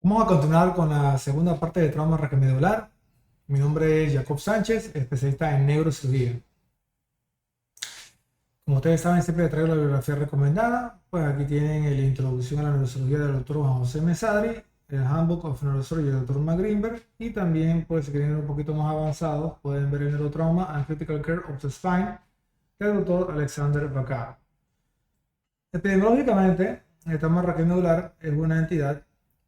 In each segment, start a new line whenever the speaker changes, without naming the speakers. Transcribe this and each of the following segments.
Vamos a continuar con la segunda parte de trauma raquimedular. Mi nombre es Jacob Sánchez, especialista en neurocirugía. Como ustedes saben, siempre les traigo la bibliografía recomendada. Pues aquí tienen la introducción a la neurocirugía del doctor Juan José Mesadri, el Handbook of Neurosurgery del doctor Matt Greenberg, y también, pues, si quieren ir un poquito más avanzados, pueden ver el Neurotrauma and Critical Care of the Spine del doctor Alexander Vaccaro. Epidemiológicamente, el trauma raquimedular es una entidad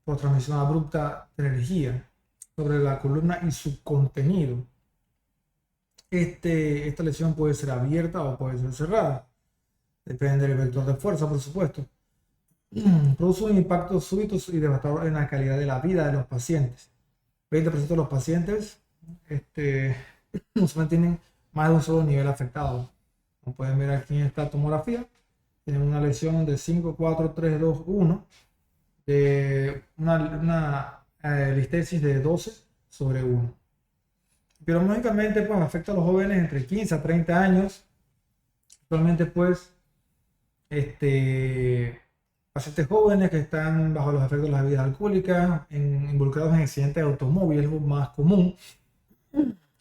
por transmisión abrupta de energía sobre la columna y su contenido. Esta lesión puede ser abierta o puede ser cerrada, depende del vector de fuerza, por supuesto. Produce un impacto súbito y devastador en la calidad de la vida de los pacientes. 20% de los pacientes usualmente tienen más de un solo nivel afectado. Como pueden ver aquí en esta tomografía, tienen una lesión de 5, 4, 3, 2, 1, de una listesis de 12/1. Biológicamente, pues afecta a los jóvenes entre 15 a 30 años. Actualmente, pues, pacientes jóvenes que están bajo los efectos de las bebidas alcohólicas, involucrados en accidentes de automóvil, es lo más común,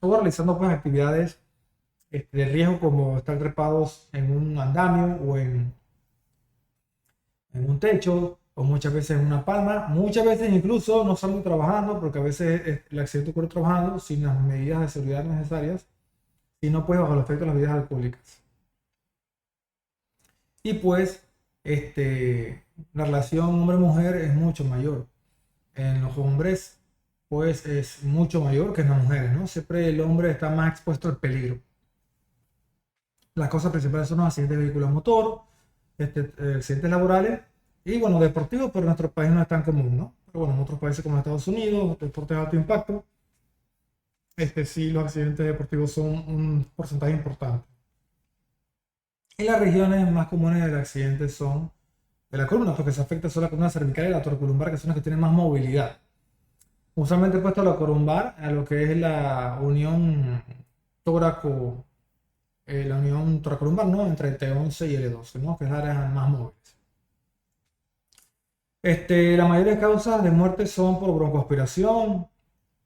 o realizando, pues, actividades de riesgo como estar trepados en un andamio o en un techo, o muchas veces en una palma, muchas veces incluso no salgo trabajando, porque a veces el accidente ocurre trabajando sin las medidas de seguridad necesarias, y no, pues, bajo el efecto de las bebidas alcohólicas. Y pues la relación hombre-mujer es mucho mayor. En los hombres, pues, es mucho mayor que en las mujeres, ¿no? Siempre el hombre está más expuesto al peligro. Las cosas principales son los accidentes de vehículo motor, accidentes laborales y, bueno, deportivos, pero en nuestro país no es tan común, ¿no? Pero bueno, en otros países como Estados Unidos, deportes de alto impacto, sí, los accidentes deportivos son un porcentaje importante. Y las regiones más comunes del accidente son de la columna, porque se afecta solo la columna cervical y la torcolumbar, que son las que tienen más movilidad. Usualmente he puesto la columbar a lo que es la unión tóraco, la unión toracolumbar, ¿no? Entre el T11 y el E12, ¿no? Que es la área más móviles. La mayoría de causas de muerte son por broncoaspiración,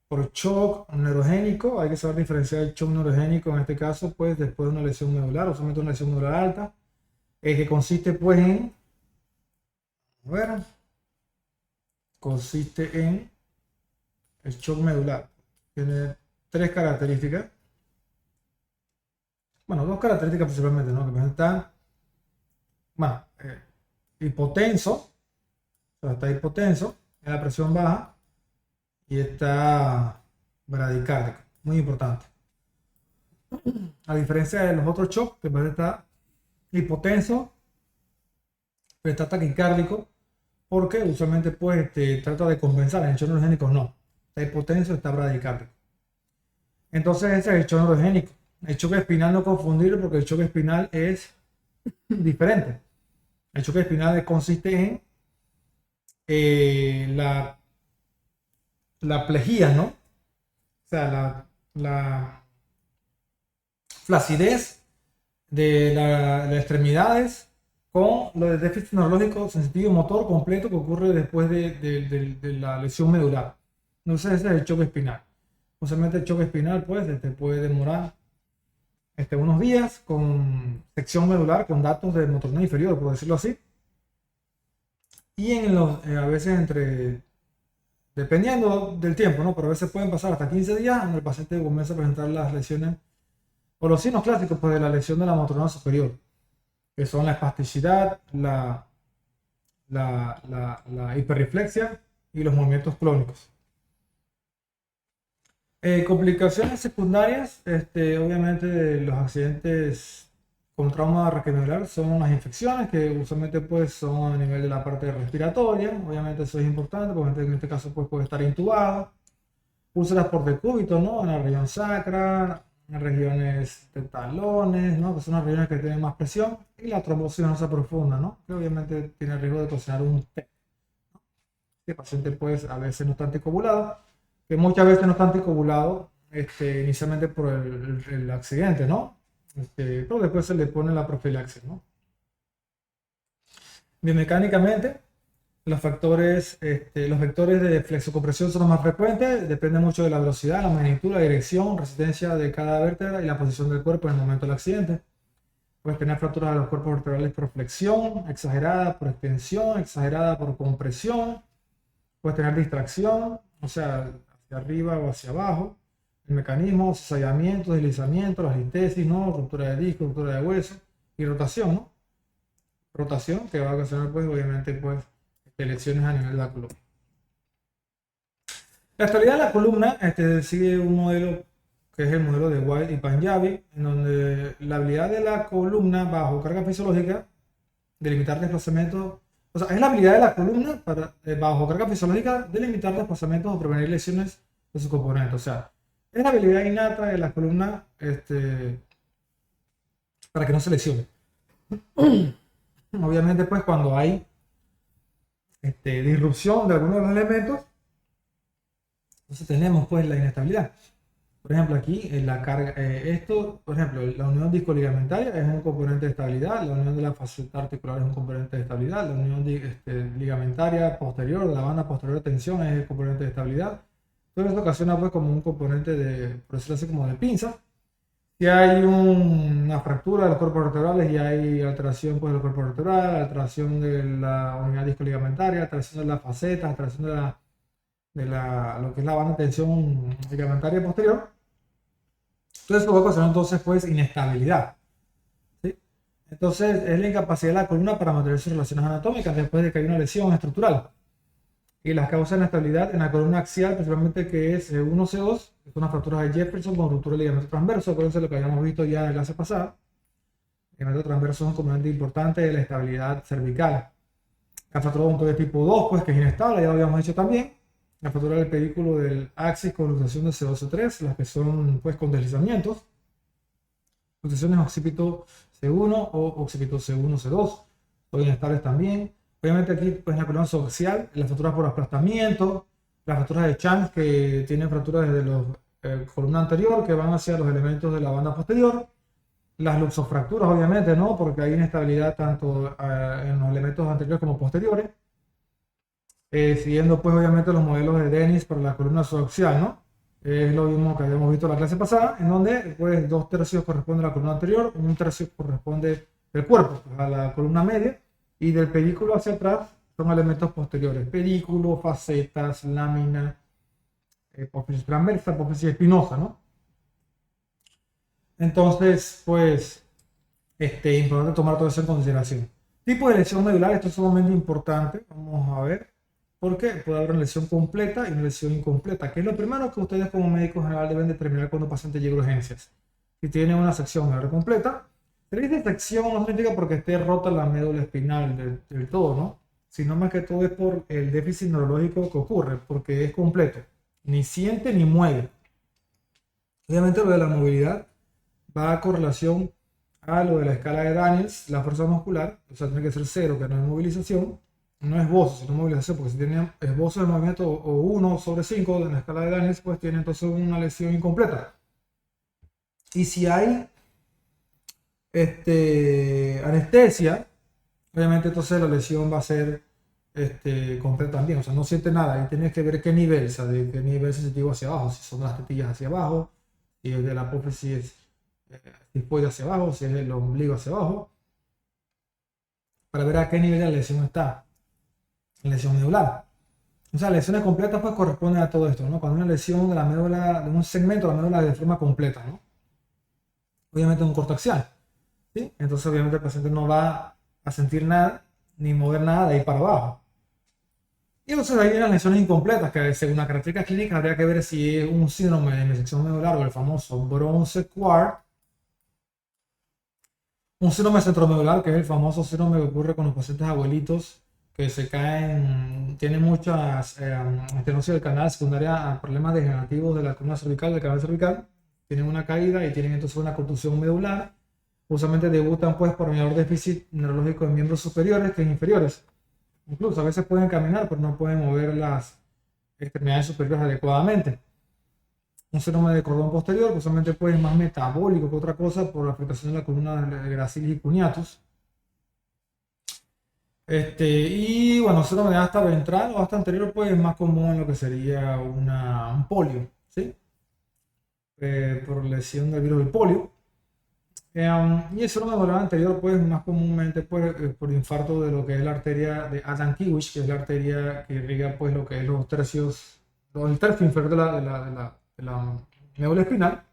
por shock neurogénico. Hay que saber diferenciar el shock neurogénico en este caso, pues, después de una lesión medular, usualmente una lesión medular alta, que consiste, pues, bueno, consiste en el shock medular. Tiene tres características. Bueno, dos características principalmente, ¿no? Que presentan, bueno, hipotenso, o sea, está hipotenso, en la presión baja y está bradicárdico. Muy importante. A diferencia de los otros shocks, que puede estar hipotenso, pero está taquicárdico, porque usualmente, pues, trata de compensar. En el shock neurogénico no. Está hipotenso, está bradicárdico. Entonces ese es el shock neurogénico. El choque espinal no confundir, porque el choque espinal es diferente. El choque espinal consiste en la plejía, ¿no? O sea, la flacidez de las extremidades con lo de déficit neurológico sensitivo motor completo que ocurre después de la lesión medular. Entonces ese es el choque espinal. Usualmente el choque espinal, pues, puede demorar unos días con sección medular con datos de motor inferior, por decirlo así. Y a veces dependiendo del tiempo, ¿no? Pero a veces pueden pasar hasta 15 días donde el paciente comienza a presentar las lesiones o los signos clásicos, pues, de la lesión de la motor superior, que son la espasticidad, la hiperreflexia y los movimientos clónicos. Complicaciones secundarias, obviamente, de los accidentes con trauma raquimedular son las infecciones, que usualmente, pues, son a nivel de la parte respiratoria. Obviamente eso es importante, porque en este caso, pues, puede estar intubado. Úlceras por decúbito, ¿no? En la región sacra, en regiones de talones, ¿no? Que son las regiones que tienen más presión. Y la trombosis venosa profunda, ¿no? Que obviamente tiene el riesgo de ocasionar un TEP. El paciente, pues, a veces no está anticoagulado, que muchas veces no está anticoagulado, inicialmente por el accidente, ¿no? Pero después se le pone la profilaxis, ¿no? Biomecánicamente, Los vectores de flexocompresión son los más frecuentes, depende mucho de la velocidad, la magnitud, la dirección, resistencia de cada vértebra y la posición del cuerpo en el momento del accidente. Puedes tener fracturas de los cuerpos vertebrales por flexión, exagerada por extensión, exagerada por compresión. Puedes tener distracción, o sea, hacia arriba o hacia abajo. El mecanismo, cizallamiento, deslizamiento, la listesis, ¿no? Ruptura de disco, ruptura de hueso y rotación, ¿no? Rotación que va a ocasionar, pues, obviamente, pues, lesiones a nivel de la columna. La estabilidad de la columna sigue un modelo que es el modelo de White y Panjabi, en donde la habilidad de la columna bajo carga fisiológica de limitar desplazamientos, o sea, es la habilidad de la columna para, bajo carga fisiológica de limitar desplazamientos o prevenir lesiones de sus componentes. O sea, es la habilidad innata de la columna para que no se lesione. Obviamente, pues cuando hay disrupción de algunos de los elementos, entonces tenemos pues la inestabilidad. Por ejemplo, aquí en la carga, por ejemplo, la unión discoligamentaria es un componente de estabilidad, la unión de la faceta articular es un componente de estabilidad, la unión ligamentaria posterior, de la banda posterior de tensión es el componente de estabilidad. Todo esto ocasiona pues como un componente de, por decirlo así, como de pinza. Si hay una fractura de los cuerpos vertebrales y hay alteración pues, del cuerpo vertebral, alteración de la unidad discoligamentaria, alteración de las facetas, alteración lo que es la banda de tensión ligamentaria posterior. Entonces esto va a ocasionar entonces pues inestabilidad. ¿Sí? Entonces es la incapacidad de la columna para mantener sus relaciones anatómicas después de que hay una lesión estructural. Y las causas de inestabilidad en la columna axial, principalmente que es C1, C2, que son las fracturas de Jefferson con ruptura del ligamento transverso. Acuérdense lo que habíamos visto ya en la clase pasada. El ligamento transverso es un componente importante de la estabilidad cervical. La fractura de tipo 2, pues que es inestable, ya lo habíamos dicho también. La fractura del pedículo del axis con luxación de C2, C3, las que son pues con deslizamientos. Luxaciones occipito C1 o occipito C1, C2. Son inestables también. Obviamente aquí pues en la columna axial, las fracturas por aplastamiento, las fracturas de Chang que tienen fracturas desde la columna anterior que van hacia los elementos de la banda posterior. Las luxofracturas obviamente, ¿no? Porque hay inestabilidad tanto en los elementos anteriores como posteriores. Siguiendo pues obviamente los modelos de Dennis para la columna subaxial, ¿no? Es lo mismo que habíamos visto en la clase pasada, en donde pues 2/3 corresponde a la columna anterior, 1/3 corresponde del cuerpo, pues, a la columna media, y del pedículo hacia atrás son elementos posteriores, pedículo, facetas, lámina, apófisis transversa, apófisis espinosa, ¿no? Entonces, pues, importante tomar todo eso en consideración. Tipo de lesión medular, esto es sumamente importante, vamos a ver, porque puede haber una lesión completa y una lesión incompleta, que es lo primero que ustedes como médicos general deben determinar cuando un paciente llega a urgencias. Si tiene una sección medular completa, se dice sección no significa porque esté rota la médula espinal del todo, ¿no? Sino más que todo es por el déficit neurológico que ocurre, porque es completo, ni siente ni mueve. Obviamente lo de la movilidad va a correlación a lo de la escala de Daniels, la fuerza muscular, o sea, tiene que ser 0, que no es movilización, no es esbozo, sino movilización, porque si tiene esbozo de movimiento o 1/5 en la escala de Daniels, pues tiene entonces una lesión incompleta. Y si hay anestesia, obviamente entonces la lesión va a ser completa también, o sea, no siente nada, y tienes que ver qué nivel, o sea, de qué nivel sensitivo hacia abajo, si son las tetillas hacia abajo, si es de la apófisis dispoide hacia abajo, si es el ombligo hacia abajo, para ver a qué nivel de la lesión está, la lesión medular. O sea, lesiones completas pues corresponden a todo esto, ¿no? Cuando una lesión de la médula, de un segmento de la médula de forma completa, ¿no? Obviamente un corto axial, ¿sí? Entonces obviamente el paciente no va a sentir nada, ni mover nada de ahí para abajo. Y entonces ahí vienen las lesiones incompletas, que según la característica clínica habría que ver si es un síndrome de disección medular o el famoso bronce quart, un síndrome centromedular, que es el famoso síndrome que ocurre con los pacientes abuelitos que se caen, tienen muchas estenosis del canal secundaria a problemas degenerativos de la columna cervical, del canal cervical, tienen una caída y tienen entonces una contusión medular. Usualmente debutan pues por mayor déficit neurológico en miembros superiores que en inferiores. Incluso a veces pueden caminar, pero no pueden mover las extremidades superiores adecuadamente. Un síndrome de cordón posterior, que usualmente pues, es más metabólico que otra cosa por la afectación de la columna gracilis y cuneatus. Y bueno, síndrome de asta ventral o asta anterior, pues es más común en lo que sería un polio, ¿sí? Por lesión del virus del polio. Y el síndrome de Mollera anterior, pues más comúnmente por infarto de lo que es la arteria de Adams-Kiewicz, que es la arteria que irriga pues lo que es los tercios, el tercio inferior de la médula espinal,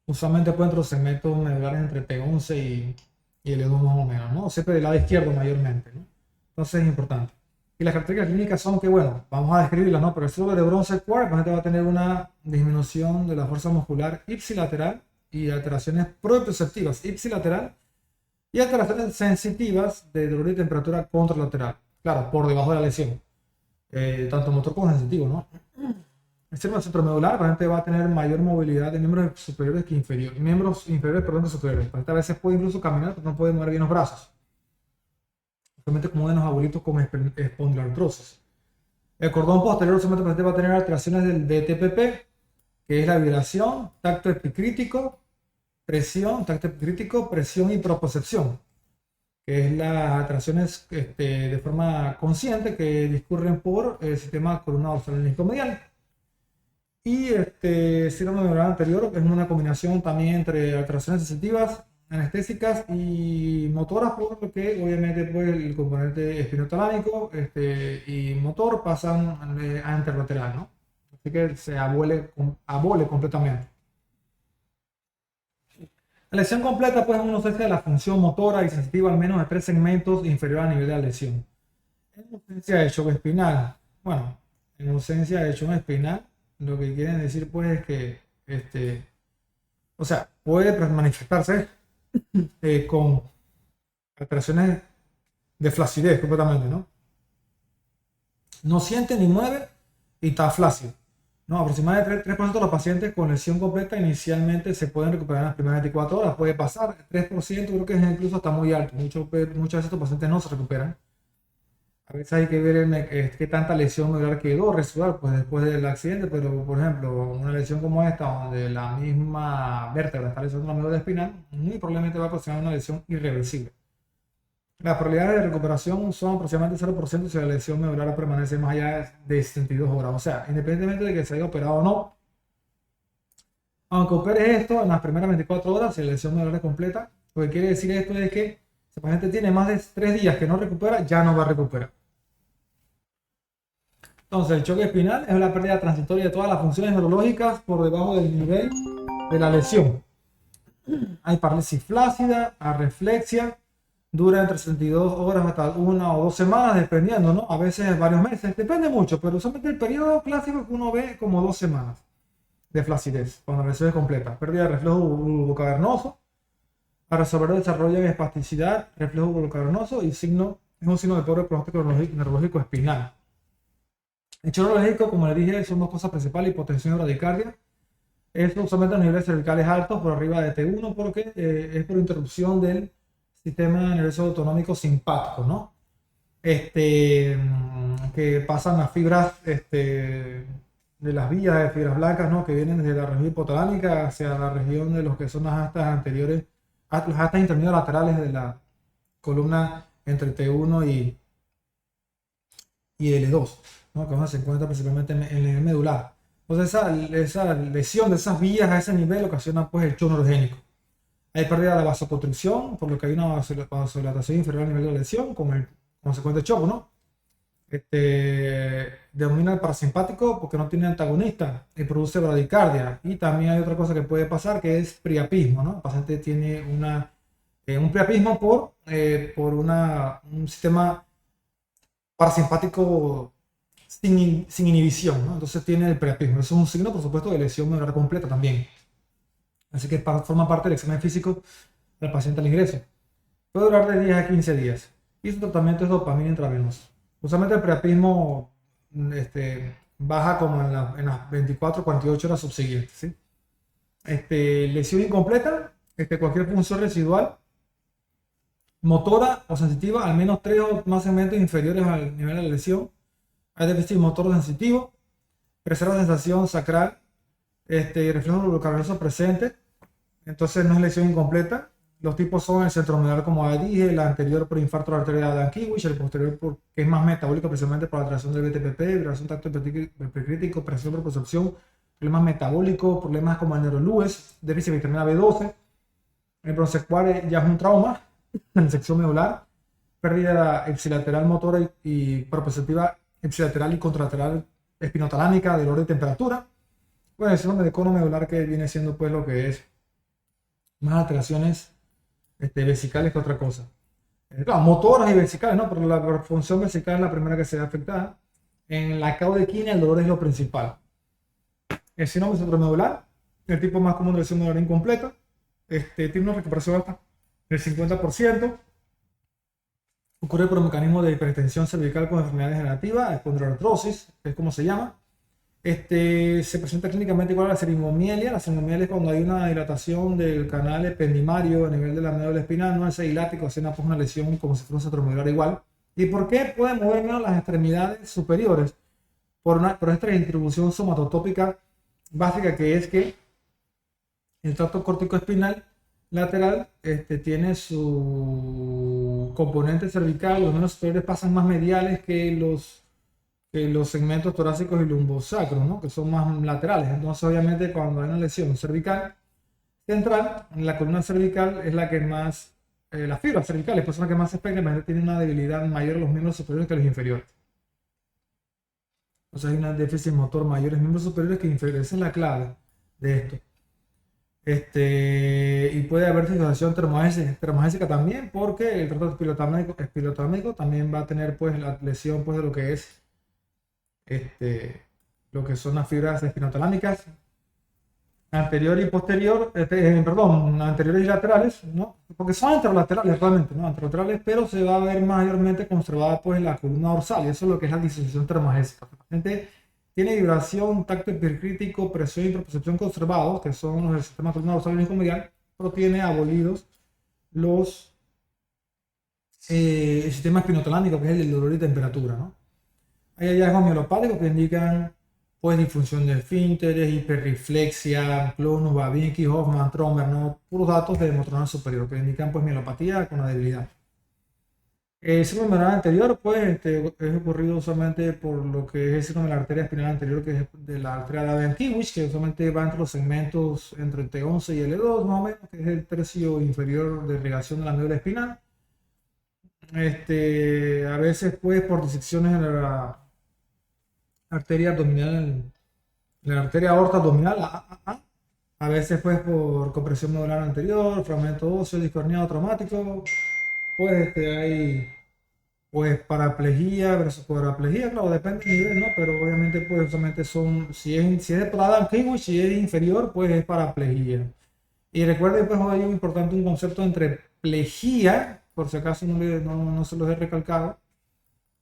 usualmente pues entre los segmentos medulares entre P11 y el E2 más o menos, ¿no? Siempre del lado izquierdo mayormente, ¿no? Entonces es importante. Y las características clínicas son que, bueno, vamos a describirlas, ¿no? Pero el síndrome de Bronze-Quart, el paciente va a tener una disminución de la fuerza muscular ipsilateral y alteraciones proprioceptivas ipsilateral y alteraciones sensitivas de dolor y temperatura contralateral. Claro, por debajo de la lesión. Tanto motor como sensitivo, ¿no? El síndrome centromedular, el paciente va a tener mayor movilidad de miembros superiores que inferiores. Miembros inferiores, perdón, que superiores. El paciente a veces puede incluso caminar, pero no puede mover bien los brazos. Simplemente como de los abuelitos con espondiloartrosis. El cordón posterior, usualmente el paciente va a tener alteraciones del DTPP, que es la vibración, tacto epicrítico, tacto epicrítico, presión y propriocepción, que es las alteraciones de forma consciente que discurren por el sistema columna dorsal medial. Y síndrome neuronal anterior es una combinación también entre alteraciones sensitivas, anestésicas y motoras, por lo que obviamente pues, el componente espinotalámico y motor pasan a anterolateral, ¿no? Así que se abole completamente. La lesión completa pues, es una ausencia de la función motora y sensitiva al menos de 3 segmentos inferior al nivel de la lesión. En ausencia de choque espinal, bueno, en ausencia de choque espinal, lo que quieren decir pues es que, o sea, puede manifestarse con alteraciones de flacidez completamente, ¿no? No siente ni mueve y está flácido. No, aproximadamente 3% de los pacientes con lesión completa inicialmente se pueden recuperar en las primeras 24 horas. Puede pasar, 3% creo que es incluso hasta muy alto. Muchas veces estos pacientes no se recuperan. A veces hay que ver qué tanta lesión medular quedó residual pues, después del accidente, pero por ejemplo, una lesión como esta, donde la misma vértebra está lesionando la médula espinal, muy probablemente va a ocasionar una lesión irreversible. Las probabilidades de recuperación son aproximadamente 0% si la lesión medular permanece más allá de 62 horas. O sea, independientemente de que se haya operado o no, aunque opere esto en las primeras 24 horas, si la lesión medular es completa, lo que quiere decir esto es que si el paciente tiene más de 3 días que no recupera, ya no va a recuperar. Entonces, el choque espinal es la pérdida transitoria de todas las funciones neurológicas por debajo del nivel de la lesión. Hay parálisis flácida, arreflexia, dura entre 62 horas hasta 1 o 2 semanas, dependiendo, ¿no? A veces varios meses, depende mucho, pero usualmente el periodo clásico que uno ve como 2 semanas de flacidez, cuando la lesión es completa. Pérdida de reflejo bulocavernoso, a resolver desarrollo de espasticidad, reflejo bulocavernoso y es un signo de pobre pronóstico neurológico espinal. El choque neurológico, como les dije, son dos cosas principales: hipotensión y bradicardia. Esto usualmente a los niveles cervicales altos, por arriba de T1, porque es por interrupción del sistema nervioso autonómico simpático, ¿no? Que pasan las fibras de las vías de fibras blancas, ¿no? Que vienen desde la región hipotalámica hacia la región de los que son las astas anteriores, las astas intermedias laterales de la columna entre T1 y L2, ¿no? Que se encuentra principalmente en el medular. Entonces esa lesión de esas vías a ese nivel ocasiona pues el shock neurogénico. Hay pérdida de la vasoconstricción, por lo que hay una vasodilatación inferior al nivel de la lesión, con el consecuente shock, ¿no? Domina el parasimpático porque no tiene antagonista y produce bradicardia. Y también hay otra cosa que puede pasar, que es priapismo, ¿no? El paciente tiene un priapismo por un sistema parasimpático sin inhibición, ¿no? Entonces tiene el priapismo. Eso es un signo, por supuesto, de lesión medular completa también. Así que forma parte del examen físico del paciente al ingreso. Puede durar de 10 a 15 días. Y su tratamiento es dopamina intravenosa. Usualmente el priapismo baja como en las 24 o 48 horas subsiguientes, ¿sí? Lesión incompleta, cualquier función residual, motora o sensitiva, al menos 3 o más segmentos inferiores al nivel de la lesión. Hay déficit motor sensitivo, preserva sensación sacral, reflejo bulocavernoso presente, entonces no es lesión incompleta. Los tipos son el centromedular, como ya dije, el anterior por infarto de la arteria de Dankiewicz, el posterior que es más metabólico, precisamente por alteración del BTPP, vibración tacto hipercrítico, presión por percepción, problemas metabólicos, problemas como el neurolúes, déficit de vitamina B12. El broncecuar ya es un trauma, en sección medular, pérdida ipsilateral motora y proprioceptiva ipsilateral y contralateral espinotalámica, dolor de temperatura. Bueno, el síndrome de cono medular, que viene siendo pues lo que es más alteraciones vesicales que otra cosa. Claro, motoras y vesicales, ¿no? Pero la función vesical es la primera que se ve afectada. En la caudequina el dolor es lo principal. El síndrome centromedular, el tipo más común de lesión medular incompleta, tiene una recuperación hasta del 50%. Ocurre por un mecanismo de hipertensión cervical con enfermedad degenerativa, espondroartrosis, es como se llama. Se presenta clínicamente igual a la seringomiela. La seringomiela es cuando hay una dilatación del canal ependimario a nivel de la médula espinal, no es dilático, hace una lesión como si fuera un centromedular igual. ¿Y por qué puede mover menos las extremidades superiores? Por esta distribución somatotópica básica, que es que el tracto córtico espinal lateral tiene su componente cervical, los miembros superiores pasan más mediales que los segmentos torácicos y lumbosacros, ¿no? Que son más laterales. Entonces, obviamente, cuando hay una lesión cervical central, la columna cervical es la que más, las fibras cervicales, pues son las que más se experimenta, tienen una debilidad mayor en los miembros superiores que los inferiores. O sea, hay un déficit motor mayor en miembros superiores que inferiores. Esa es la clave de esto. Y puede haber disociación termogésica también, porque el tracto espilotámico también va a tener pues la lesión pues de lo que es lo que son las fibras espinotalámicas anterior y posterior, perdón, anteriores y laterales, ¿no? Porque son anterolaterales realmente, ¿no? Anterolaterales, pero se va a ver mayormente conservada pues la columna dorsal, y eso es lo que es la disociación termogésica. La gente tiene vibración, tacto hipercrítico, presión y propriocepción conservados, que son los del sistema columna dorsal y medial, pero tiene abolidos el sistema espinotalámico, que es el del dolor y temperatura, ¿no? Hay hallazgos mielopáticos que indican pues disfunción de esfínteres, hiperriflexia, Clonus, Babinski, Hoffman, Trommer, ¿no? Puros datos de hemotronal superior que indican pues mielopatía con la debilidad. El síndrome de la anterior pues es ocurrido usualmente por lo que es el síndrome de la arteria espinal anterior, que es de la arteria de Dankiewicz, que usualmente va entre los segmentos entre el T11 y el L2 más o menos, que es el tercio inferior de irrigación de la médula espinal. A veces pues por disecciones en la arteria abdominal, la arteria aorta abdominal, a veces pues por compresión medular anterior, fragmento óseo, disco traumático, pues hay pues paraplegia versus cuadraplegia, claro, depende del nivel, ¿no? Pero obviamente pues solamente son, si es de Prada Kiwi, si es inferior, pues es paraplegia. Y recuerden pues hay un importante un concepto entre plejía, por si acaso no se los he recalcado,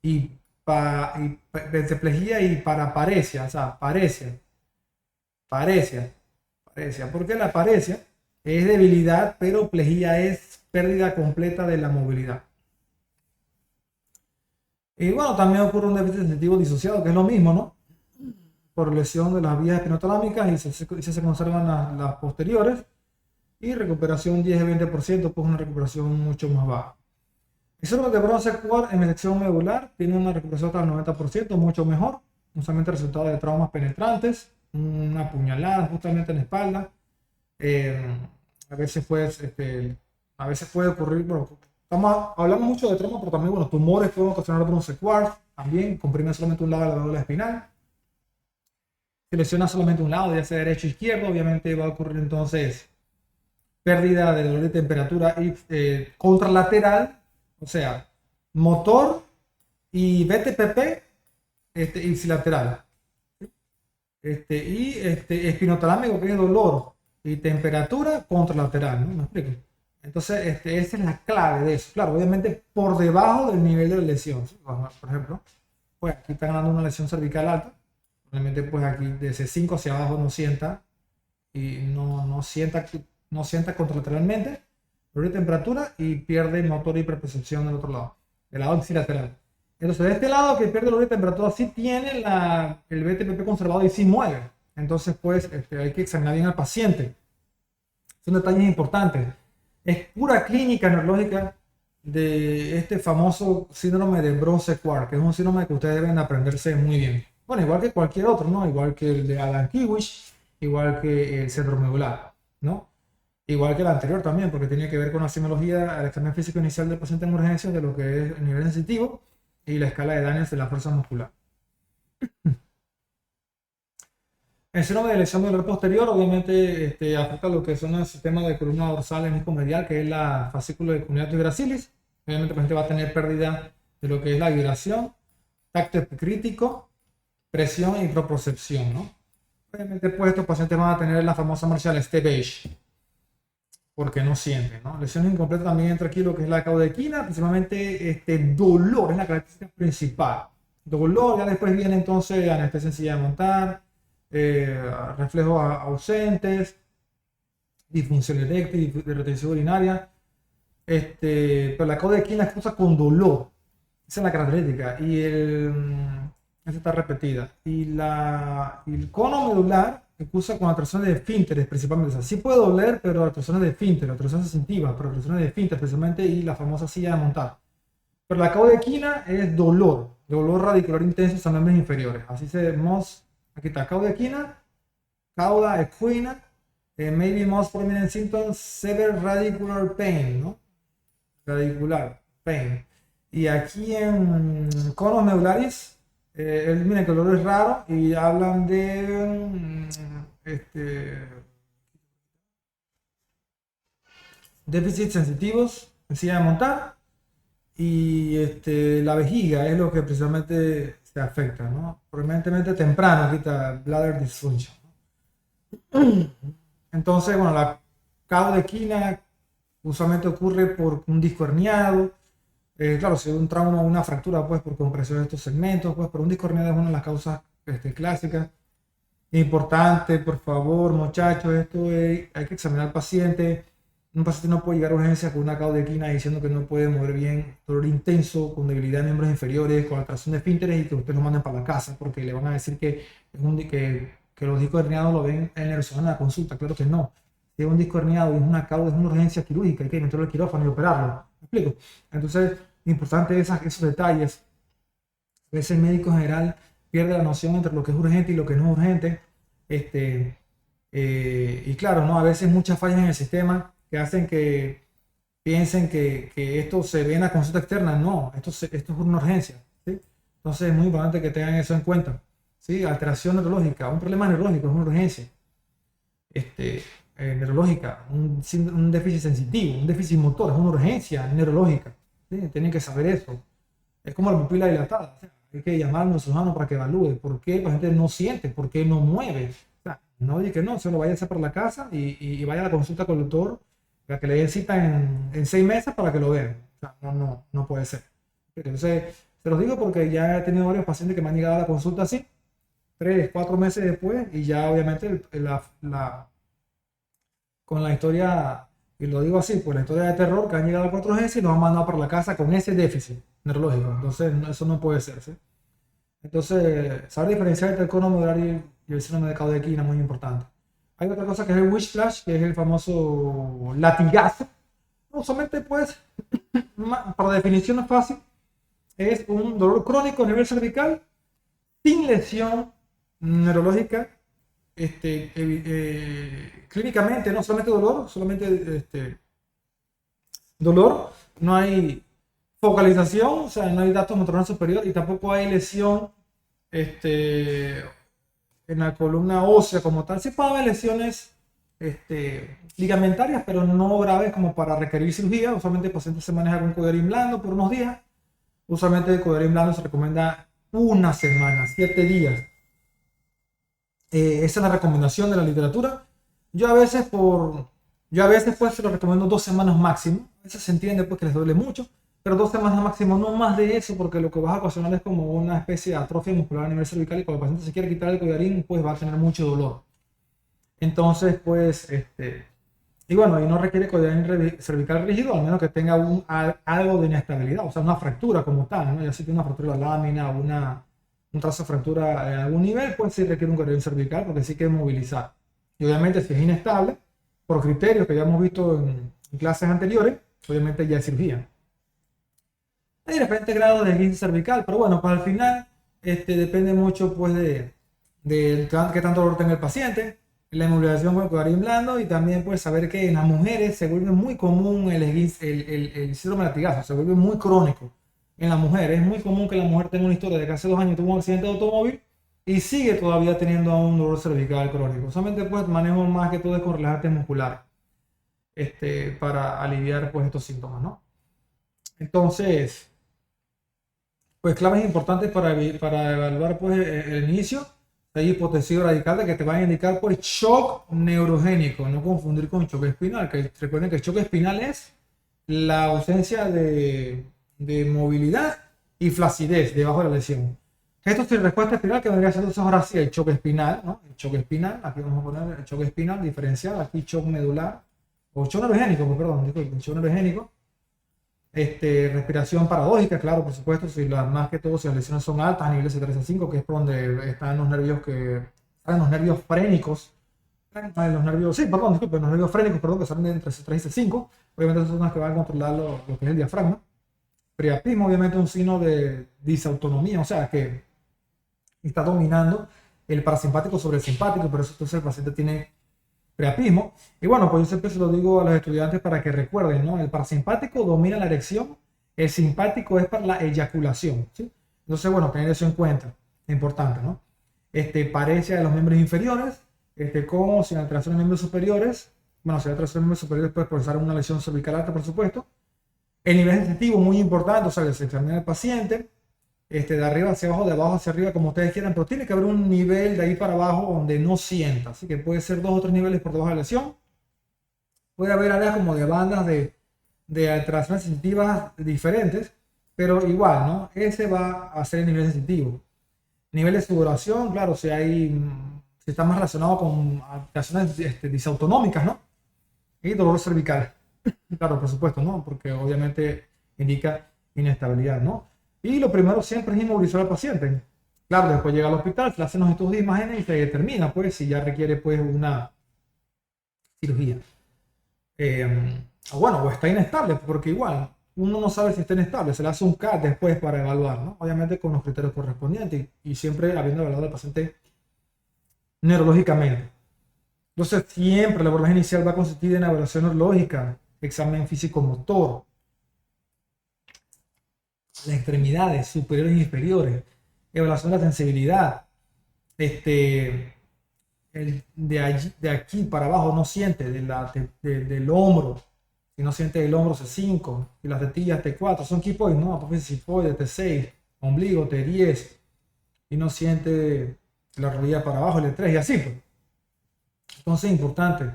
y tetraplegia y paraparesia, o sea, paresia. Porque la paresia es debilidad, pero plejía es pérdida completa de la movilidad. Y bueno, también ocurre un déficit sensitivo disociado, que es lo mismo, ¿no? Por lesión de las vías espinotalámicas y se conservan las posteriores. Y recuperación 10-20%, pues una recuperación mucho más baja. El síndrome de Bronce-Quart en sección medular tiene una recuperación hasta el 90%, mucho mejor, usualmente resultado de traumas penetrantes, una puñalada justamente en la espalda. A veces puede ocurrir, bueno, hablamos mucho de trauma, pero también, bueno, tumores pueden ocasionar Bronce-Quart, también comprime solamente un lado de la médula espinal. Si lesiona solamente un lado, ya sea derecho o izquierdo, obviamente va a ocurrir entonces pérdida de dolor de temperatura y contralateral. O sea, motor y BTPP ipsilateral. Y espinotalámico, que es dolor, y temperatura contralateral, ¿no? ¿Me explico? Entonces, esa es la clave de eso. Claro, obviamente por debajo del nivel de la lesión. Por ejemplo, pues aquí está ganando una lesión cervical alta. Obviamente, pues aquí de C5 hacia abajo no sienta y no sienta contralateralmente de temperatura y pierde motor y hiperpercepción del otro lado, del lado ipsilateral. Entonces, de este lado que pierde el de temperatura sí tiene el BTPP conservado y sí mueve. Entonces, pues hay que examinar bien al paciente. Son detalles importantes. es pura clínica neurológica de este famoso síndrome de Bros-Sequard, que es un síndrome que ustedes deben aprenderse muy bien. Bueno, igual que cualquier otro, ¿no? Igual que el de Alan-Kiwish, igual que el síndrome medular, ¿no? Igual que el anterior también, porque tiene que ver con la semiología al examen físico inicial del paciente en urgencias de lo que es el nivel sensitivo y la escala de daños de la fuerza muscular. El síndrome de lesión medular posterior obviamente afecta lo que son los sistemas de columna dorsal hemisco medial, que es la fascícula de cuneatus gracilis. Obviamente el paciente va a tener pérdida de lo que es la vibración, tacto crítico, presión y propriocepción, ¿no? Obviamente pues estos pacientes van a tener la famosa marcha del Steve porque no sienten, ¿no? Lesión incompleta también entra aquí lo que es la caudequina, principalmente dolor es la característica principal. Dolor, ya después viene entonces anestesia sencilla de montar, reflejos ausentes, disfunción eréctil, de retención urinaria. Pero la caudequina es cosa con dolor, esa es la característica, y esa está repetida. Y el cono medular que usa con atracciones de esfínteres principalmente. O sea, sí puede doler, pero atracciones de esfínteres, atracciones sensitivas, pero atracciones de esfínteres principalmente, y la famosa silla de montar. Pero la caudequina es dolor radicular intenso en los miembros inferiores. Así se vemos, aquí está caudequina, cauda equina, maybe most prominent symptoms, severe radicular pain, ¿no? Radicular pain. Y aquí en conos medulares, miren que el dolor es raro y hablan de déficits sensitivos en silla de montar y la vejiga es lo que precisamente se afecta, ¿no? Permanentemente temprano, aquí está bladder dysfunction. Entonces, bueno, la caudequina usualmente ocurre por un disco herniado. Claro, si hay un trauma o una fractura, pues por compresión de estos segmentos, pues por un disco herniado es una de las causas clásicas. Importante, por favor, muchachos, hay que examinar al paciente. Un paciente no puede llegar a urgencia con una caudequina diciendo que no puede mover bien, dolor intenso, con debilidad de miembros inferiores, con alteración de esfínteres y que ustedes lo manden para la casa porque le van a decir que los discos herniados lo ven en en la consulta. Claro que no. Si es un disco herniado y es una cauda, es una urgencia quirúrgica, hay que meterlo al quirófano y operarlo. ¿Me explico? Entonces, importante esos detalles. A veces el médico en general pierde la noción entre lo que es urgente y lo que no es urgente. Y claro, ¿no? A veces muchas fallas en el sistema que hacen que piensen que esto se ve en la consulta externa. No, esto es una urgencia, ¿sí? Entonces es muy importante que tengan eso en cuenta, ¿sí? Alteración neurológica, un problema neurológico es una urgencia. Neurológica, un déficit sensitivo, un déficit motor, es una urgencia neurológica, ¿sí? Tienen que saber eso. Es como la pupila dilatada, o sea, hay que llamar a un neurocirujano para que evalúe por qué el paciente no siente, por qué no mueve. O sea, no diga que no, solo vaya a hacer para la casa y vaya a la consulta con el doctor para que le den cita en 6 meses para que lo vean. O sea, no puede ser. Entonces, se los digo porque ya he tenido varios pacientes que me han llegado a la consulta así, 3, 4 meses después, y ya obviamente con la historia, y lo digo así, pues la historia de terror que han llegado a 4G y nos han mandado para la casa con ese déficit neurológico. Entonces, eso no puede ser, ¿sí? Entonces, saber diferenciar entre el cono medular y el síndrome de caudequina es muy importante. Hay otra cosa que es el wish flash, que es el famoso latigazo. No, solamente, pues, para definición fácil, es un dolor crónico a nivel cervical sin lesión neurológica. Clínicamente, no solamente dolor, dolor, no hay focalización, o sea, no hay datos motor superior y tampoco hay lesión en la columna ósea como tal. Sí puede haber lesiones ligamentarias, pero no graves como para requerir cirugía. Usualmente el paciente se maneja con coderín blando por unos días. Usualmente el coderín blando se recomienda una semana, 7 días. Esa es la recomendación de la literatura. Yo a veces pues se lo recomiendo 2 semanas máximo. A veces se entiende pues que les duele mucho, pero 2 semanas máximo, no más de eso, porque lo que vas a ocasionar es como una especie de atrofia muscular a nivel cervical y cuando el paciente se quiere quitar el collarín, pues va a tener mucho dolor. Entonces, pues, y bueno, y no requiere collarín cervical rígido, al menos que tenga algo de inestabilidad, o sea, una fractura como tal, ¿no? Ya si tiene una fractura de la lámina o un trazo de fractura en algún nivel, pues sí requiere un collarín cervical porque sí que movilizar. Y obviamente si es inestable, por criterios que ya hemos visto en clases anteriores, obviamente ya es cirugía. Hay diferentes grados de esguince cervical, pero bueno, pues al final depende mucho pues de qué tanto dolor tenga el paciente, la inmovilización con el codarín blando y también pues saber que en las mujeres se vuelve muy común el esguince, el síndrome de latigazo, se vuelve muy crónico. En las mujeres es muy común que la mujer tenga una historia de que hace 2 años tuvo un accidente de automóvil y sigue todavía teniendo un dolor cervical crónico. Solamente pues manejo más que todo es con relajantes musculares para aliviar pues estos síntomas, ¿no? Entonces, pues claves importantes para evaluar pues el inicio. Hay hipótesis radical de que te van a indicar pues shock neurogénico, no confundir con choque espinal, que recuerden que el choque espinal es la ausencia de movilidad y flacidez debajo de la lesión. Esto sin respuesta espinal que vendría siendo ahora sí el choque espinal, ¿no? El choque espinal, aquí vamos a poner el choque espinal diferencial, aquí shock medular, o shock neurogénico, pues, perdón, disculpen, shock neurogénico. Respiración paradójica, claro, por supuesto, si más que todo si las lesiones son altas a niveles de 3 a 5, que es por donde están los nervios los nervios frénicos, los nervios, sí, perdón, disculpen, los nervios frénicos, perdón, que salen entre 3 y 5, obviamente son las que van a controlar lo que es el diafragma. Priapismo, obviamente, un signo de disautonomía, o sea, que está dominando el parasimpático sobre el simpático, por eso entonces el paciente tiene priapismo. Y bueno, pues yo siempre se lo digo a los estudiantes para que recuerden, ¿no? El parasimpático domina la erección, el simpático es para la eyaculación, ¿sí? Entonces, bueno, tener eso en cuenta, es importante, ¿no? Parecia de los miembros inferiores, con o sin alteración de miembros superiores. Bueno, si hay alteración de miembros superiores puede procesar una lesión cervical alta, por supuesto. El nivel sensitivo, muy importante, o sea, que se examina al paciente, de arriba hacia abajo, de abajo hacia arriba, como ustedes quieran, pero tiene que haber un nivel de ahí para abajo donde no sienta, así que puede ser 2 o 3 niveles por debajo de la lesión. Puede haber áreas como de bandas de alteraciones sensitivas diferentes, pero igual, ¿no? Ese va a ser el nivel sensitivo. Nivel de sudoración, claro, si está más relacionado con alteraciones disautonómicas, ¿no? Y dolor cervical, claro, por supuesto, ¿no? Porque obviamente indica inestabilidad, ¿no? Y lo primero siempre es inmovilizar al paciente. Claro, después llega al hospital, se le hacen los estudios de imágenes y se determina, pues, si ya requiere, pues, una cirugía. Bueno, o está inestable, porque igual, uno no sabe si está inestable, se le hace un CAT después para evaluar, ¿no? Obviamente con los criterios correspondientes y siempre habiendo evaluado al paciente neurológicamente. Entonces, siempre la abordaje inicial va a consistir en evaluación neurológica, examen físico-motor, las extremidades superiores e inferiores, evaluación de la sensibilidad, de aquí para abajo no siente, del hombro, si no siente el hombro C5, y las tetillas T4, son quipoides, ¿no? Apófisis cifoide, T6, ombligo, T10, y no siente la rodilla para abajo, el T3, y así, pues. Entonces, importante.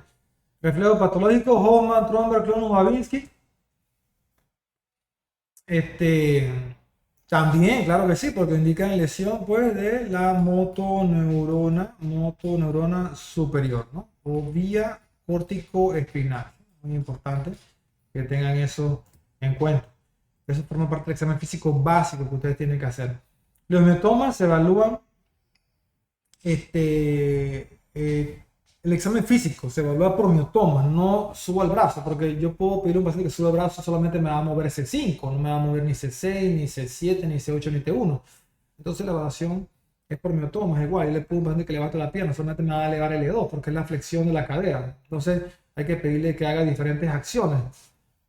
Reflejo patológico, Hoffman, Tromberg, Clonus, Babinski. También, claro que sí, porque indican lesión pues, de la motoneurona superior, ¿no? O vía córtico-espinal. Muy importante que tengan eso en cuenta. Eso forma parte del examen físico básico que ustedes tienen que hacer. Los miotomas se evalúan el examen físico se evalúa por miotomas, no subo el brazo, porque yo puedo pedir a un paciente que suba el brazo, solamente me va a mover C5, no me va a mover ni C6, ni C7, ni C8, ni T1. Entonces la evaluación es por miotomas, igual. Yo le pido a un paciente que levante la pierna, solamente me va a elevar L2, porque es la flexión de la cadera. Entonces hay que pedirle que haga diferentes acciones.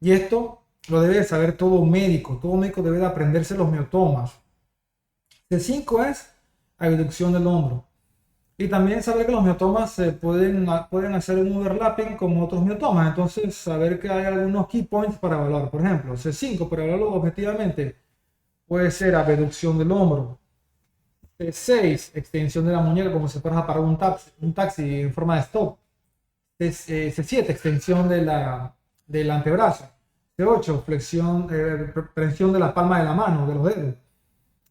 Y esto lo debe saber todo médico debe de aprenderse los miotomas. C5 es abducción del hombro. Y también saber que los miotomas pueden hacer un overlapping con otros miotomas. Entonces, saber que hay algunos key points para evaluar. Por ejemplo, C5, para evaluarlo objetivamente, puede ser abducción del hombro. C6, extensión de la muñeca, como si fueras a parar un taxi en forma de stop. C7, extensión del antebrazo. C8, presión de la palma de la mano, de los dedos.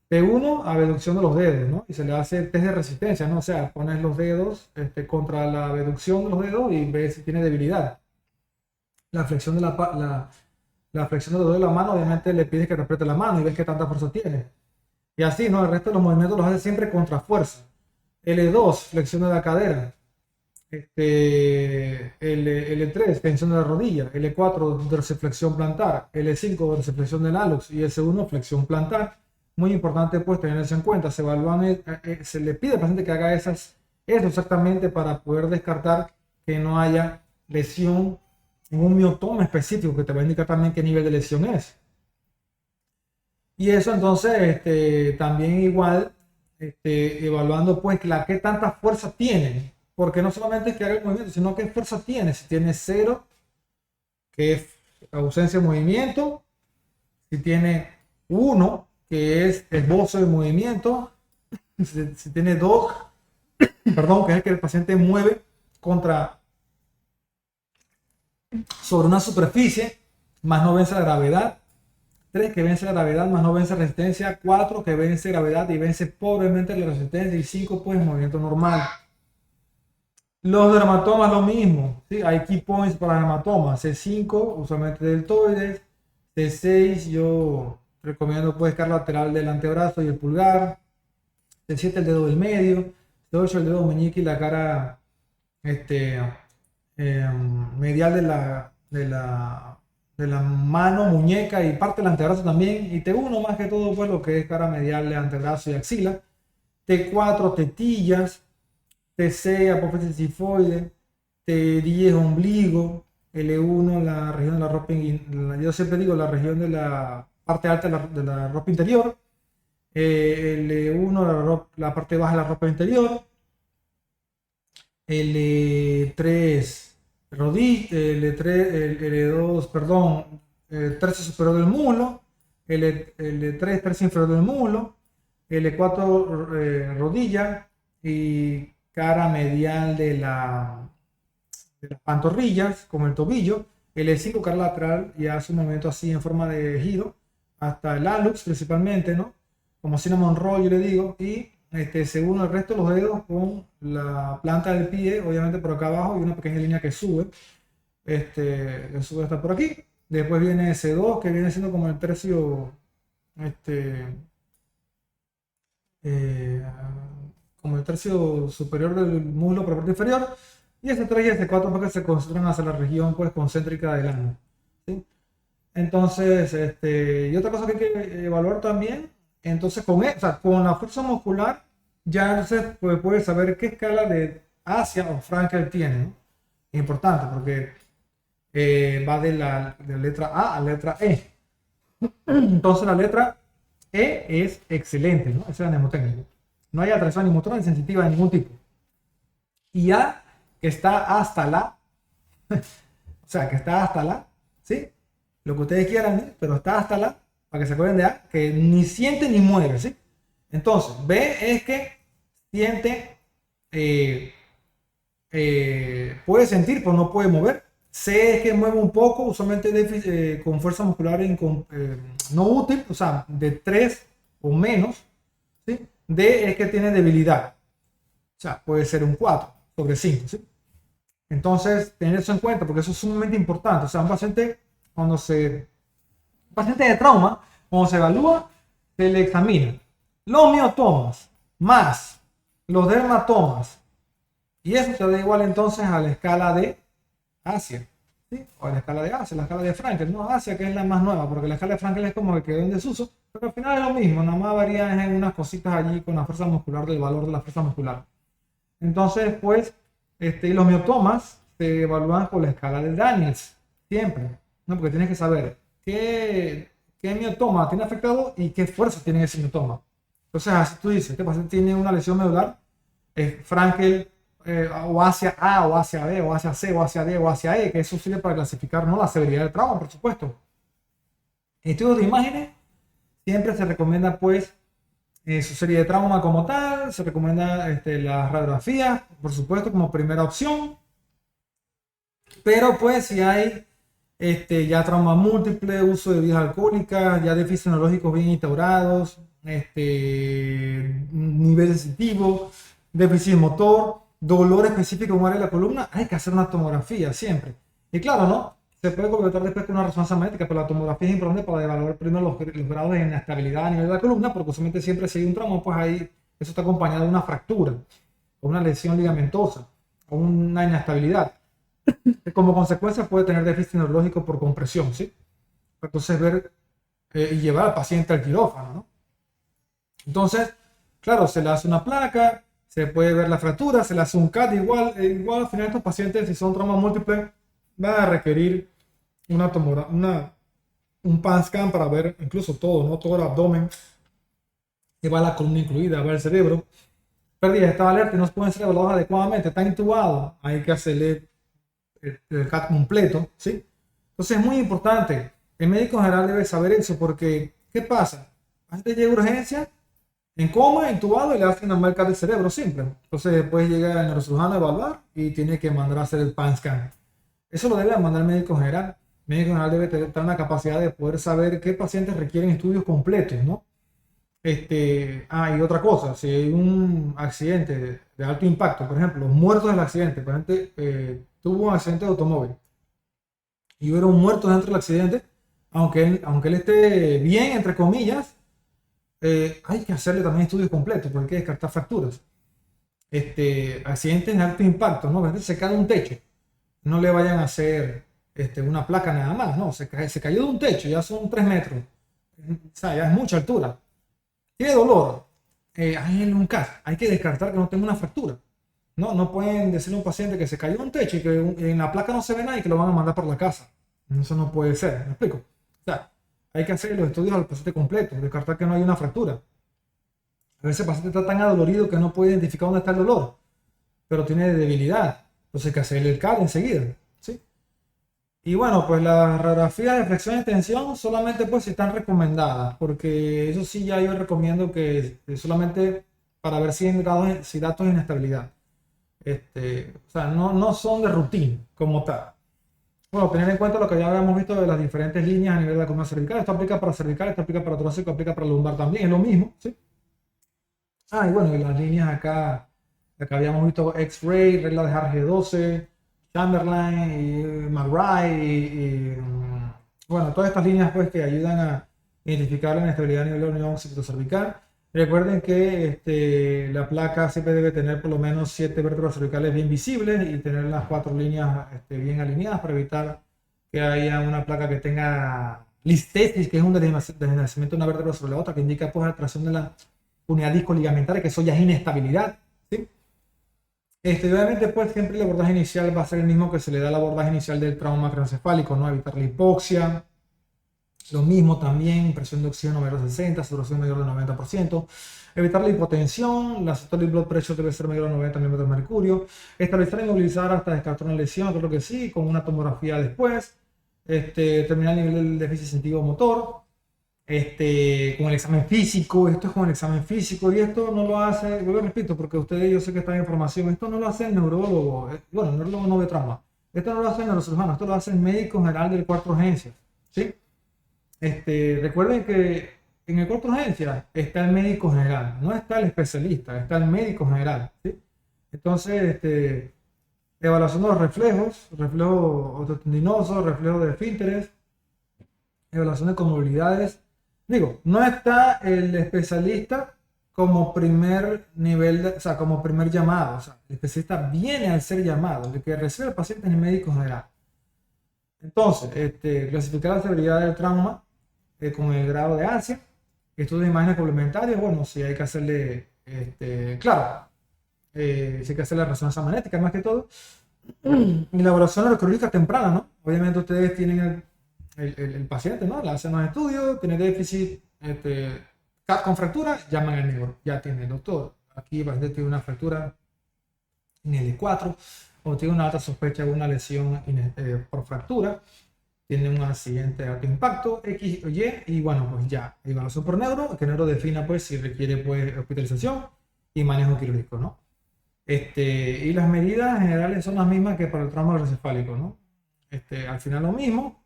T1, abducción de los dedos, ¿no? Y se le hace test de resistencia, ¿no? O sea, pones los dedos contra la abducción de los dedos y ves si tiene debilidad. La flexión de la flexión de los dedos de la mano, obviamente le pides que te apriete la mano y ves qué tanta fuerza tiene. Y así, ¿no? El resto de los movimientos los hace siempre contra fuerza. L2, flexión de la cadera. L3, extensión de la rodilla, L4, dorsiflexión plantar, L5, dorsiflexión del hallux y S1, flexión plantar. Muy importante pues tener eso en cuenta. Se evalúan, se le pide al paciente que haga eso exactamente para poder descartar que no haya lesión en un miotoma específico, que te va a indicar también qué nivel de lesión es. Y eso entonces también igual evaluando pues qué tanta fuerza tiene, porque no solamente es que haga el movimiento, sino qué fuerza tiene. Si tiene cero, que es ausencia de movimiento; si tiene uno, que es esbozo de movimiento; si tiene dos, perdón, que es el que el paciente mueve sobre una superficie, más no vence la gravedad; 3, que vence la gravedad más no vence resistencia; 4, que vence gravedad y vence pobremente la resistencia; y 5, pues movimiento normal. Los dermatomas lo mismo, ¿sí? Hay key points para dermatomas: C5, usualmente deltoides; C6, yo recomiendo pues cara lateral del antebrazo y el pulgar; C7, el dedo del medio; C8, el dedo meñique y la cara medial de la mano, muñeca y parte del antebrazo también; y T1 más que todo pues lo que es cara medial de antebrazo y axila; T4, tetillas; T6, apófisis sifoide; T10, ombligo; L1, la región de la ropa, yo siempre digo la región de la parte alta de la ropa interior; L1, la parte baja de la ropa interior; L3, rodilla; L2, perdón, tercio superior del muslo; L3, tercio inferior del muslo; L4, rodilla y cara medial de las pantorrillas, como el tobillo; L5, cara lateral y hace un movimiento así en forma de giro hasta el hallux principalmente, ¿no? Como cinnamon roll, yo le digo. Y según el resto de los dedos con la planta del pie, obviamente por acá abajo, y una pequeña línea que sube, que sube hasta por aquí. Después viene S2, que viene siendo como el tercio, este, eh, como el tercio superior del muslo por la parte inferior. Y S3 y S4 porque se concentran hacia la región pues concéntrica del ano, ¿sí? Entonces, y otra cosa que hay que evaluar también, entonces o sea, con la fuerza muscular, ya entonces pues, puedes saber qué escala de Asia o Frankel tiene, ¿no? Es importante porque va de la letra A a la letra E. Entonces la letra E es excelente, ¿no? Ese es el mnemotécnico. No hay alteración ni motora ni sensitiva de ningún tipo. Y A, que está hasta la, o sea, que está hasta la, ¿sí? Lo que ustedes quieran, ¿sí? Pero está hasta la, para que se acuerden de A, que ni siente ni mueve, ¿sí? Entonces, B es que siente, puede sentir, pero no puede mover. C es que mueve un poco, usualmente con fuerza muscular no útil, o sea, de 3 o menos, ¿sí? D es que tiene debilidad, o sea, puede ser un 4/5, ¿sí? Entonces, tener eso en cuenta, porque eso es sumamente importante. O sea, un paciente de trauma, cuando se evalúa, se le examina los miotomas más los dermatomas, y eso te da igual entonces a la escala de Asia, ¿sí? O a la escala de Asia, la escala de Frankel, no Asia, que es la más nueva, porque la escala de Frankel es como que quedó en desuso, pero al final es lo mismo, nada más varía en unas cositas allí con la fuerza muscular, del valor de la fuerza muscular. Entonces, pues, y los miotomas se evalúan por la escala de Daniels, siempre, ¿no? Porque tienes que saber qué miotoma tiene afectado y qué fuerza tiene ese miotoma. Entonces, así tú dices, este paciente tiene una lesión medular, Frankel, o hacia A, o hacia B, o hacia C, o hacia D, o hacia E, que eso sirve para clasificar, ¿no?, la severidad del trauma, por supuesto. En estudios de imágenes, siempre se recomienda, pues, su serie de trauma como tal, se recomienda la radiografía, por supuesto, como primera opción. Pero pues si hay ya trauma múltiple, uso de bebidas alcohólicas, ya déficits neurológicos bien instaurados, nivel sensitivo, déficit motor, dolor específico en un área de la columna, hay que hacer una tomografía siempre. Y claro, ¿no? Se puede completar después con una resonancia magnética, pero la tomografía es importante para evaluar primero los grados de inestabilidad a nivel de la columna, porque usualmente siempre si hay un trauma, pues ahí eso está acompañado de una fractura o una lesión ligamentosa o una inestabilidad. Que como consecuencia puede tener déficit neurológico por compresión, ¿sí? Entonces ver y llevar al paciente al quirófano, ¿no? Entonces, claro, se le hace una placa, se puede ver la fractura, se le hace un CAT igual, igual al final estos pacientes, si son traumas múltiples, van a requerir un PAN scan para ver incluso todo, ¿no? Todo el abdomen, y va la columna incluida, va el cerebro. Pérdidas de estado de alerta y no pueden ser evaluados adecuadamente, está intubado, hay que hacerle el CAT completo, ¿sí? Entonces es muy importante, el médico general debe saber eso porque, ¿qué pasa? Antes llega urgencia, en coma, intubado y le hacen una marca del cerebro simple. Entonces después llega el neurocirujano a evaluar y tiene que mandar a hacer el PAN scan. Eso lo debe mandar el médico general. El médico general debe tener la capacidad de poder saber qué pacientes requieren estudios completos, ¿no? Y otra cosa, si hay un accidente de alto impacto, por ejemplo, los muertos del accidente, por ejemplo, tuvo un accidente de automóvil y hubo muertos dentro del accidente, aunque él esté bien, entre comillas, hay que hacerle también estudios completos porque hay que descartar fracturas. Accidentes de alto impacto, ¿no? A veces se cae de un techo, no le vayan a hacer una placa nada más, ¿no? Se cayó de un techo, ya son 3 metros, o sea, ya es mucha altura. Tiene dolor, hay un CAS, hay que descartar que no tenga una fractura. No, no pueden decirle a un paciente que se cayó de un techo y que en la placa no se ve nada y que lo van a mandar por la casa. Eso no puede ser, ¿me explico? O sea, hay que hacer los estudios al paciente completo, descartar que no hay una fractura. A veces el paciente está tan adolorido que no puede identificar dónde está el dolor, pero tiene debilidad. Entonces hay que hacerle el CAD enseguida, ¿sí? Y bueno, pues las radiografías de flexión y tensión solamente pues si están recomendadas, porque eso sí ya yo recomiendo que solamente para ver si datos de inestabilidad. O sea, no son de rutina como tal. Bueno, tener en cuenta lo que ya habíamos visto de las diferentes líneas a nivel de la columna cervical. Esto aplica para cervical, esto aplica para torácico, aplica para lumbar también, es lo mismo, ¿sí? Y bueno, y las líneas acá habíamos visto X-Ray, regla de Harge-12, Chamberlain, y McBride, bueno, todas estas líneas pues que ayudan a identificar la inestabilidad a nivel de la unión cervical. Recuerden que la placa siempre debe tener por lo menos 7 vértebras cervicales bien visibles y tener las 4 líneas bien alineadas para evitar que haya una placa que tenga listesis, que es un desnacimiento de una vértebra sobre la otra, que indica pues atracción de la unidad disco-ligamentaria, que eso ya es inestabilidad, ¿sí? Obviamente, pues siempre el abordaje inicial va a ser el mismo que se le da al abordaje inicial del trauma craneoencefálico, ¿no? Evitar la hipoxia, lo mismo también, presión de oxígeno mayor de 60, saturación mayor de 90%, evitar la hipotensión, la systolic blood pressure debe ser mayor de 90 milímetros de mercurio, estabilizar y movilizar hasta descartar una lesión, creo que sí, con una tomografía después, terminar el nivel del déficit sensitivo motor, con el examen físico, esto es con el examen físico y esto no lo hace, lo repito, porque ustedes yo sé que están en información, esto no lo hace el neurólogo, bueno, el neurólogo no ve trauma, esto no lo hace el neurocirujano, esto lo hace el médico general del cuarto de urgencia, ¿sí? Recuerden que en el cuarto de urgencia está el médico general, no está el especialista, está el médico general, ¿sí? Entonces, evaluación de los reflejos, reflejo osteotendinoso, reflejo de esfínteres, evaluación de comorbilidades. Digo, no está el especialista como primer nivel, o sea, como primer llamado. O sea, el especialista viene al ser llamado, el que recibe al paciente es el médico general. Entonces, clasificar la severidad del trauma con el grado de ansia, estudios de imágenes complementarias, bueno, si hay que hacerle, claro, si hay que hacer la resonancia magnética más que todo, y la evaluación neurocirúrgica temprana, ¿no? Obviamente ustedes tienen el paciente, ¿no? Le hacen los estudios, tiene déficit, CAT con fractura, llaman al neuro, ya tiene el doctor. Aquí el paciente tiene una fractura en L4 o tiene una alta sospecha de una lesión por fractura, tiene un accidente de alto impacto, X o Y, y bueno, pues ya, evaluación por neuro, que el neuro defina pues si requiere pues hospitalización y manejo quirúrgico, ¿no? Y las medidas generales son las mismas que para el trauma encefálico, ¿no? Al final lo mismo.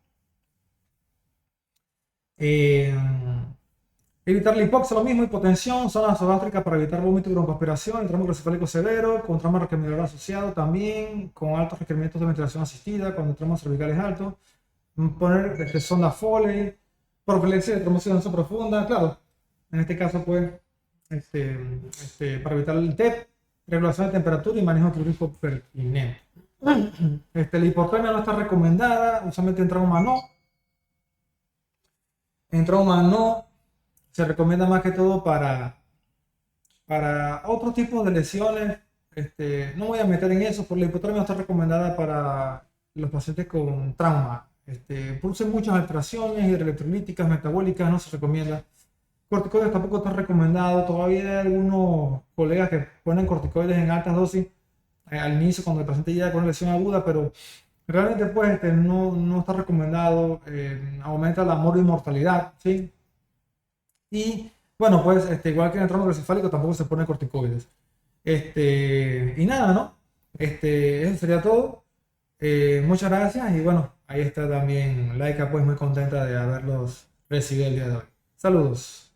Evitar la hipoxia, lo mismo, hipotensión, zona nasogástrica para evitar vómito y broncoaspiración, el trauma craneoencefálico severo, con trauma raquidicular asociado también, con altos requerimientos de ventilación asistida, cuando el trauma cervical es alto, poner sonda Foley, profilaxis de trombosis profunda, claro, en este caso pues, para evitar el TEP, regulación de temperatura y manejo quirúrgico pertinente. La hipotermia no está recomendada, usualmente en trauma no. En trauma no, se recomienda más que todo para otro tipo de lesiones. No voy a meter en eso, porque la hipotermia no está recomendada para los pacientes con trauma. Producen muchas alteraciones hidroelectrolíticas, metabólicas, no se recomienda. Corticoides tampoco está recomendado. Todavía hay algunos colegas que ponen corticoides en altas dosis al inicio cuando el paciente llega con una lesión aguda, pero realmente pues no está recomendado. Aumenta la mortalidad, ¿sí? Y bueno, pues igual que en el tramo cefálico tampoco se pone corticoides. Y nada, ¿no? Eso sería todo. Muchas gracias y bueno, ahí está también Laika, pues muy contenta de haberlos recibido el día de hoy. Saludos.